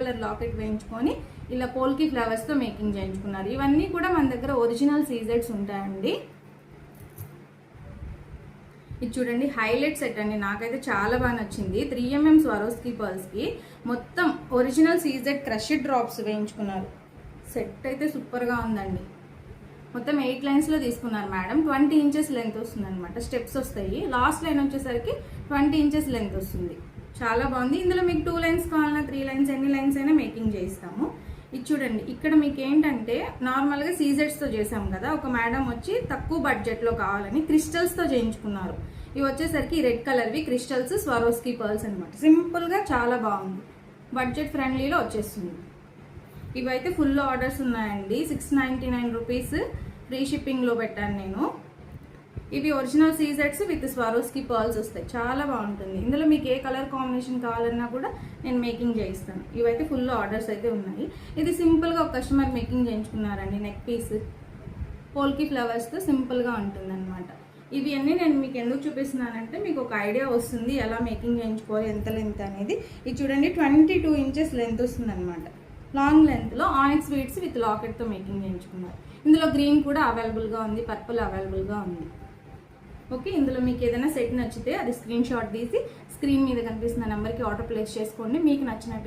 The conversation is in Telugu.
కలర్ లాకెట్ వేయించుకొని ఇలా పోల్కి ఫ్లవర్స్తో మేకింగ్ చేయించుకున్నారు. ఇవన్నీ కూడా మన దగ్గర ఒరిజినల్ సీజెడ్స్ ఉంటాయండి. ఇది చూడండి హైలైట్ సెట్ అండి, నాకైతే చాలా బాగా నచ్చింది. 3mm స్వారోస్కి పర్ల్స్కి మొత్తం ఒరిజినల్ సీజెడ్ క్రష్డ్ డ్రాప్స్ వేయించుకున్నారు. సెట్ అయితే సూపర్గా ఉందండి. మొత్తం 8 లైన్స్లో తీసుకున్నారు మేడం. 20 ఇంచెస్ లెంత్ వస్తుంది అనమాట. స్టెప్స్ వస్తాయి. లాస్ట్ లైన్ వచ్చేసరికి 20 ఇంచెస్ లెంత్ వస్తుంది. చాలా బాగుంది. ఇందులో మీకు 2 లైన్స్ కావాలన్నా 3 లైన్స్ ఎన్ని లైన్స్ అయినా మేకింగ్ చేయిస్తాము. ఇది చూడండి ఇక్కడ మీకు ఏంటంటే నార్మల్గా సీజెడ్స్తో చేసాం కదా, ఒక మేడం వచ్చి తక్కువ బడ్జెట్లో కావాలని క్రిస్టల్స్తో చేయించుకున్నారు. ఇవి వచ్చేసరికి రెడ్ కలర్వి క్రిస్టల్స్ స్వారోస్కి పర్ల్స్ అనమాట. సింపుల్గా చాలా బాగుంది, బడ్జెట్ ఫ్రెండ్లీలో వచ్చేస్తుంది. ఇవైతే ఫుల్ ఆర్డర్స్ ఉన్నాయండి. 699 రూపీస్ ఫ్రీ షిప్పింగ్లో పెట్టాను నేను. ఇవి ఒరిజినల్ సీజెడ్స్ విత్ స్వారోస్కి పర్ల్స్ వస్తాయి. చాలా బాగుంటుంది. ఇందులో మీకు ఏ కలర్ కాంబినేషన్ కావాలన్నా కూడా నేను మేకింగ్ చేయిస్తాను. ఇవైతే ఫుల్ ఆర్డర్స్ అయితే ఉన్నాయి. ఇది సింపుల్గా ఒక కస్టమర్ మేకింగ్ చేయించుకున్నారండి. నెక్ పీస్ పోల్కి ఫ్లవర్స్తో సింపుల్గా ఉంటుంది అనమాట. ఇవి అన్నీ నేను మీకు ఎందుకు చూపిస్తున్నానంటే మీకు ఒక ఐడియా వస్తుంది ఎలా మేకింగ్ చేయించుకోవాలి, ఎంత లెంత్ అనేది. ఇది చూడండి 22 ఇంచెస్ లెంత్ వస్తుంది అనమాట. లాంగ్ లెంత్లో ఆనిక్స్ బీడ్స్ విత్ లాకెట్తో మేకింగ్ చేయించుకున్నారు. ఇందులో గ్రీన్ కూడా అవైలబుల్గా ఉంది, పర్పుల్ అవైలబుల్గా ఉంది. ఓకే, ఇందులో మీకు ఏదైనా సెట్ నచ్చితే అది స్క్రీన్ షాట్ తీసి స్క్రీన్ మీద కనిపిస్తున్న నెంబర్కి ఆర్డర్ ప్లేస్ చేసుకోండి. మీకు నచ్చినట్టు